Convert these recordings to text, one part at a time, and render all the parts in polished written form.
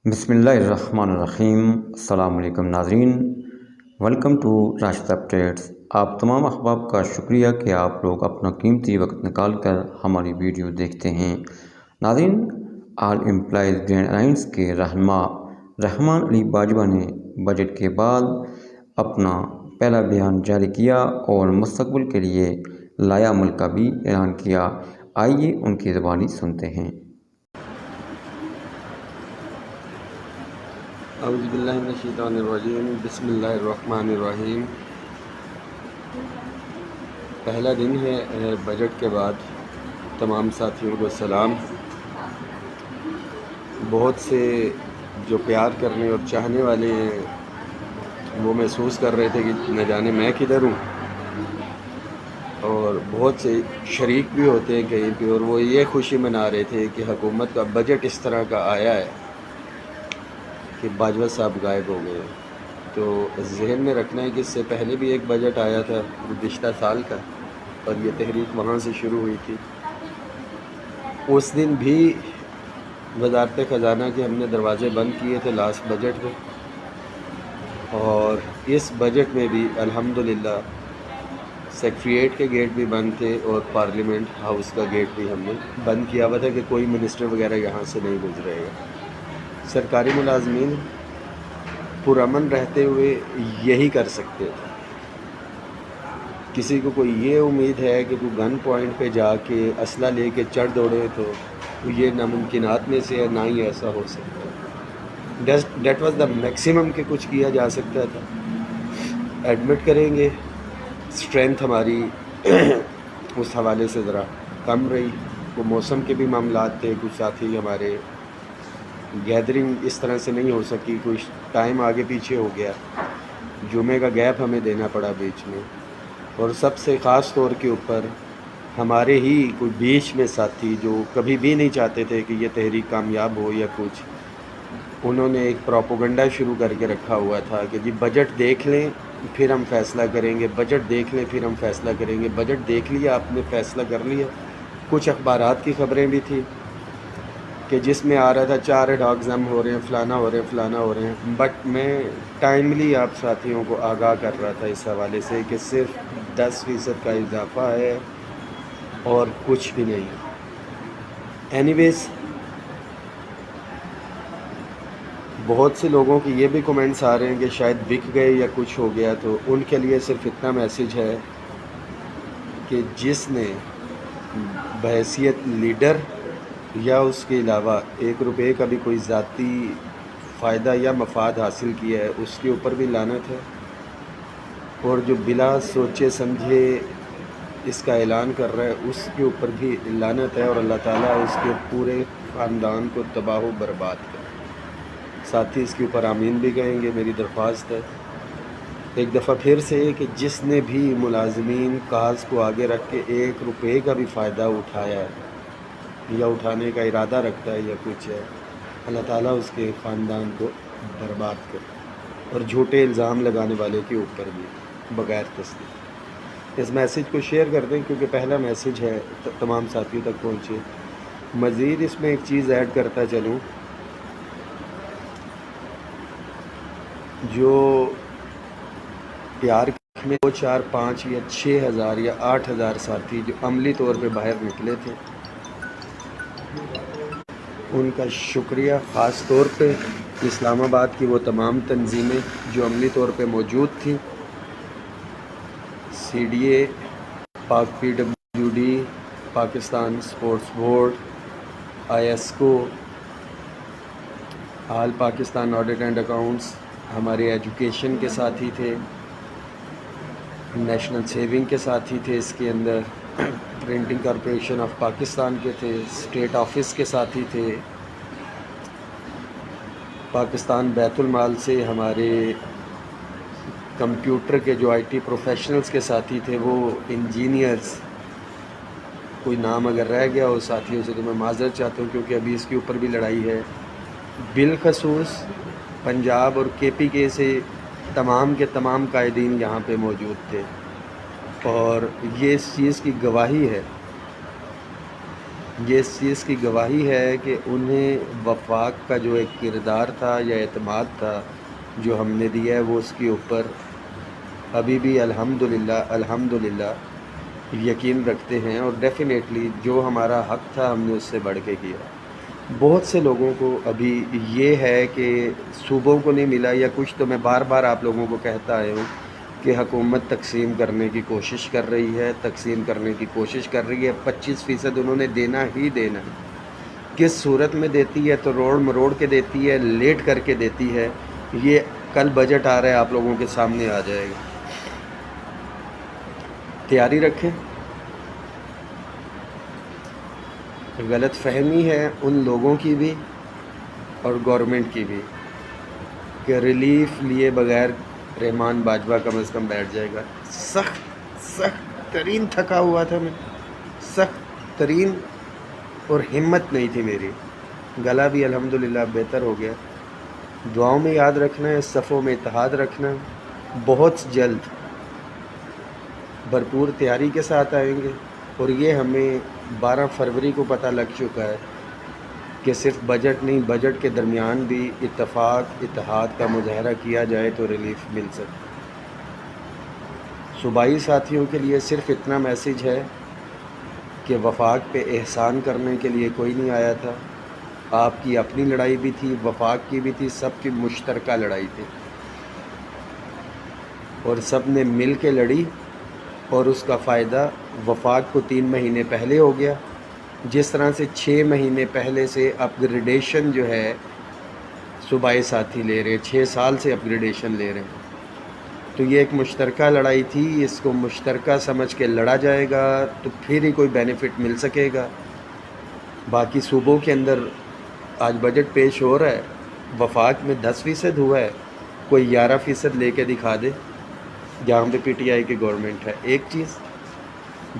बिस्मिल्लाहिर्रहमानिर्रहीम। अस्सलाम वालेकुम नाज़रीन, वेलकम टू राशिद अपडेट्स। आप तमाम अहबाब का शुक्रिया कि आप लोग अपना कीमती वक्त निकाल कर हमारी वीडियो देखते हैं। नाज़रीन, ऑल एम्प्लॉइज़ ग्रैंड अलायंस के रहनुमा रहमान अली बाजवा ने बजट के बाद अपना पहला बयान जारी किया और मुस्तक़बिल के लिए लाया अमल का भी ऐलान किया। आइए उनकी ज़बानी सुनते हैं। औज़ुबिल्लाहिमिनश्शैतानिर्रजीम, बिस्मिल्लाहिर्रहमानिर्रहीम। पहला दिन है बजट के बाद। तमाम साथियों को सलाम। बहुत से जो प्यार करने और चाहने वाले हैं वो महसूस कर रहे थे कि न जाने मैं किधर हूँ, और बहुत से शरीक भी होते हैं कहीं पे, और वो ये खुशी मना रहे थे कि हुकूमत का बजट इस तरह का आया है कि बाजवा साहब गायब हो गए। तो जहन में रखना है कि इससे पहले भी एक बजट आया था गुज़िश्ता साल का, और ये तहरीक वहाँ से शुरू हुई थी। उस दिन भी वज़ारत ख़जाना के हमने दरवाज़े बंद किए थे लास्ट बजट में, और इस बजट में भी अल्हम्दुलिल्लाह सेक्रेटरीट के गेट भी बंद थे और पार्लियामेंट हाउस का गेट भी हमने बंद किया हुआ था कि कोई मिनिस्टर वगैरह यहाँ से नहीं गुजरेगा। सरकारी मुलाजमीन पुरअमन रहते हुए यही कर सकते थे। किसी को कोई ये उम्मीद है कि कोई गन पॉइंट पे जाके असला लेके चढ़ दौड़े तो ये नामुमकिनात में से है, ना ही ऐसा हो सकता है। डेट वाज द मैक्सिमम के कुछ किया जा सकता था। एडमिट करेंगे स्ट्रेंथ हमारी उस हवाले से ज़रा कम रही। वो मौसम के भी मामलात थे, कुछ साथी हमारे गैदरिंग इस तरह से नहीं हो सकी, कुछ टाइम आगे पीछे हो गया, जुमे का गैप हमें देना पड़ा बीच में। और सबसे ख़ास तौर के ऊपर हमारे ही कोई बीच में साथी जो कभी भी नहीं चाहते थे कि ये तहरीक कामयाब हो या कुछ, उन्होंने एक प्रोपोगंडा शुरू करके रखा हुआ था कि जी बजट देख लें फिर हम फैसला करेंगे, बजट देख लें फिर हम फैसला करेंगे। बजट देख लिया आपने, फैसला कर लिया। कुछ अखबारात की ख़बरें भी थी कि जिसमें आ रहा था 4 एग्ज़ाम हो रहे हैं, फ़लाना हो रहे हैं, फ़लाना हो रहे हैं। बट मैं टाइमली आप साथियों को आगाह कर रहा था इस हवाले से कि सिर्फ 10% का इजाफ़ा है और कुछ भी नहीं। एनीवेज़, बहुत से लोगों की ये भी कमेंट्स आ रहे हैं कि शायद बिक गए या कुछ हो गया, तो उनके लिए सिर्फ इतना मैसेज है कि जिसने बहैसियत लीडर या उसके अलावा 1 रुपये का भी कोई ज़ाती फ़ायदा या मफाद हासिल किया है, उसके ऊपर भी लानत है। और जो बिला सोचे समझे इसका ऐलान कर रहा है, उसके ऊपर भी लानत है, और अल्लाह ताला उसके पूरे ख़ानदान को तबाह व बर्बाद करे। साथी इसके ऊपर आमीन भी कहेंगे। मेरी दरख्वास्त है एक दफ़ा फिर से कि जिसने भी मुलाजमीन काज को आगे रख के 1 रुपये का भी फ़ायदा उठाया है या उठाने का इरादा रखता है या कुछ है, अल्लाह ताला उसके ख़ानदान को बर्बाद करे, और झूठे इल्ज़ाम लगाने वाले के ऊपर भी बग़ैर तस्दीक। इस मैसेज को शेयर कर दें क्योंकि पहला मैसेज है, तमाम साथियों तक पहुँचे। मज़ीद इसमें एक चीज़ ऐड करता चलूँ, जो प्यार में 2, 4, 5 या 6 हज़ार या 8 हज़ार साथी जो अमली तौर पे बाहर निकले थे, उनका शुक्रिया। ख़ास तौर पे इस्लामाबाद की वो तमाम तंजीमें जो अमली तौर पे मौजूद थी, CDA, पाक PWD, Pakistan sports board, ISCO, all Pakistan audit and accounts, हमारे एजुकेशन के साथी थे, नेशनल सेविंग के साथी थे, इसके अंदर प्रिंटिंग कॉरपोरेशन ऑफ पाकिस्तान के थे, स्टेट ऑफिस के साथी थे, पाकिस्तान बैतुल माल से हमारे कंप्यूटर के जो IT प्रोफेशनल्स के साथी थे, वो इंजीनियर्स, कोई नाम अगर रह गया हो साथियों से तो मैं माज़रत चाहता हूँ क्योंकि अभी इसके ऊपर भी लड़ाई है। बिलखसूस पंजाब और KPK से तमाम के तमाम कायदीन यहाँ पे मौजूद थे, और ये इस चीज़ की गवाही है یہ اس چیز کی گواہی ہے کہ انہیں وفاق کا جو ایک کردار تھا یا اعتماد تھا جو ہم نے دیا ہے، وہ اس کے اوپر ابھی بھی الحمدللہ یقین رکھتے ہیں، اور ڈیفینیٹلی جو ہمارا حق تھا ہم نے اس سے بڑھ کے کیا۔ بہت سے لوگوں کو ابھی یہ ہے کہ صوبوں کو نہیں ملا، یا کچھ تو میں بار بار آپ لوگوں کو کہتا آیا ہوں کہ حکومت تقسیم کرنے کی کوشش کر رہی ہے، 25% انہوں نے دینا ہی دینا ہے۔ کس صورت میں دیتی ہے؟ تو روڑ مروڑ کے دیتی ہے، لیٹ کر کے دیتی ہے۔ یہ کل بجٹ آ رہا ہے، آپ لوگوں کے سامنے آ جائے گا، تیاری رکھیں۔ غلط فہمی ہے ان لوگوں کی بھی اور گورنمنٹ کی بھی کہ ریلیف لیے بغیر رحمان باجوہ کم از کم بیٹھ جائے گا۔ سخت ترین تھکا ہوا تھا میں، سخت ترین، اور ہمت نہیں تھی میری۔ گلا بھی الحمدللہ بہتر ہو گیا۔ دعاؤں میں یاد رکھنا ہے، صفوں میں اتحاد رکھنا۔ بہت جلد بھرپور تیاری کے ساتھ آئیں گے، اور یہ ہمیں 12 فروری کو پتہ لگ چکا ہے کہ صرف بجٹ نہیں، بجٹ کے درمیان بھی اتحاد کا مظاہرہ کیا جائے تو ریلیف مل سکتا۔ صوبائی ساتھیوں کے لیے صرف اتنا میسیج ہے کہ وفاق پہ احسان کرنے کے لیے کوئی نہیں آیا تھا۔ آپ کی اپنی لڑائی بھی تھی، وفاق کی بھی تھی، سب کی مشترکہ لڑائی تھی، اور سب نے مل کے لڑی، اور اس کا فائدہ وفاق کو 3 مہینے پہلے ہو گیا، جس طرح سے 6 مہینے پہلے سے اپ گریڈیشن جو ہے صوبائی ساتھی لے رہے ہیں، 6 سال سے اپ گریڈیشن لے رہے ہیں۔ تو یہ ایک مشترکہ لڑائی تھی، اس کو مشترکہ سمجھ کے لڑا جائے گا تو پھر ہی کوئی بینیفٹ مل سکے گا۔ باقی صوبوں کے اندر آج بجٹ پیش ہو رہا ہے، وفاق میں 10% ہوا ہے، کوئی 11% لے کے دکھا دے جہاں پہ پی ٹی آئی کی گورنمنٹ ہے۔ ایک چیز،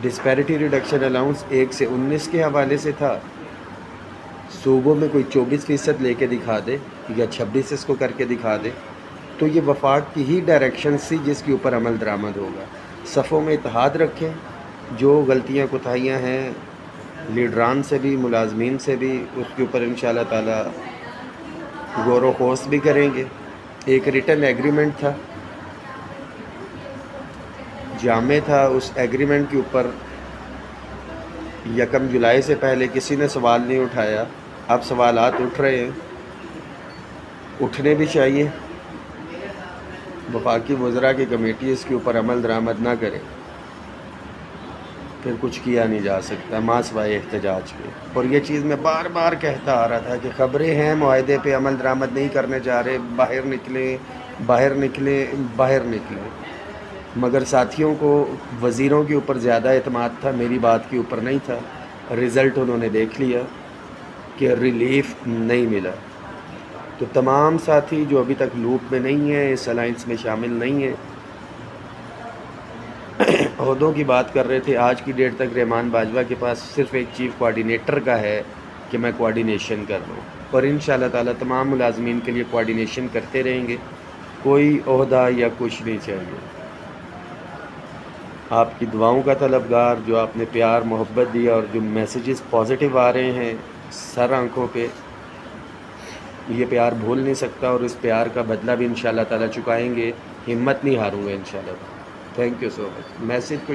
ڈسپیرٹی ریڈکشن الاؤنس 1 سے 19 کے حوالے سے تھا، صوبوں میں کوئی 24% لے کے دکھا دے یا 26 اس کو کر کے دکھا دے، تو یہ وفاق کی ہی ڈائریکشن سی جس کے اوپر عمل درآمد ہوگا۔ صفوں میں اتحاد رکھیں، جو غلطیاں کوتاہیاں ہیں لیڈران سے بھی، ملازمین سے بھی، اس کے اوپر انشاءاللہ تعالی غور و خوض بھی کریں گے۔ ایک ریٹن ایگریمنٹ تھا، جامع تھا، اس ایگریمنٹ کے اوپر 1 جولائی سے پہلے کسی نے سوال نہیں اٹھایا، اب سوالات اٹھ رہے ہیں، اٹھنے بھی چاہیے۔ وفاقی وزراء کی کمیٹی اس کے اوپر عمل درآمد نہ کرے پھر کچھ کیا نہیں جا سکتا ماں سوائے احتجاج کے۔ اور یہ چیز میں بار بار کہتا آ رہا تھا کہ خبریں ہیں معاہدے پہ عمل درآمد نہیں کرنے جا رہے، باہر نکلیں باہر نکلیں باہر نکلیں، مگر ساتھیوں کو وزیروں کے اوپر زیادہ اعتماد تھا، میری بات کے اوپر نہیں تھا۔ رزلٹ انہوں نے دیکھ لیا کہ ریلیف نہیں ملا۔ تو تمام ساتھی جو ابھی تک لوپ میں نہیں ہیں، اس الائنس میں شامل نہیں ہیں، عہدوں کی بات کر رہے تھے، آج کی ڈیٹ تک رحمان باجوہ کے پاس صرف ایک چیف کوارڈینیٹر کا ہے کہ میں کوارڈینیشن کر رہا ہوں، اور انشاءاللہ تعالی تمام ملازمین کے لیے کوارڈینیشن کرتے رہیں گے۔ کوئی عہدہ یا کچھ نہیں چاہیے۔ آپ کی دعاؤں کا طلبگار، جو آپ نے پیار محبت دیا اور جو میسیجز پازیٹیو آ رہے ہیں سر آنکھوں پہ، یہ پیار بھول نہیں سکتا، اور اس پیار کا بدلہ بھی انشاءاللہ تعالی چکائیں گے۔ ہمت نہیں ہاروں گے انشاءاللہ۔ Thank you so much. Message کو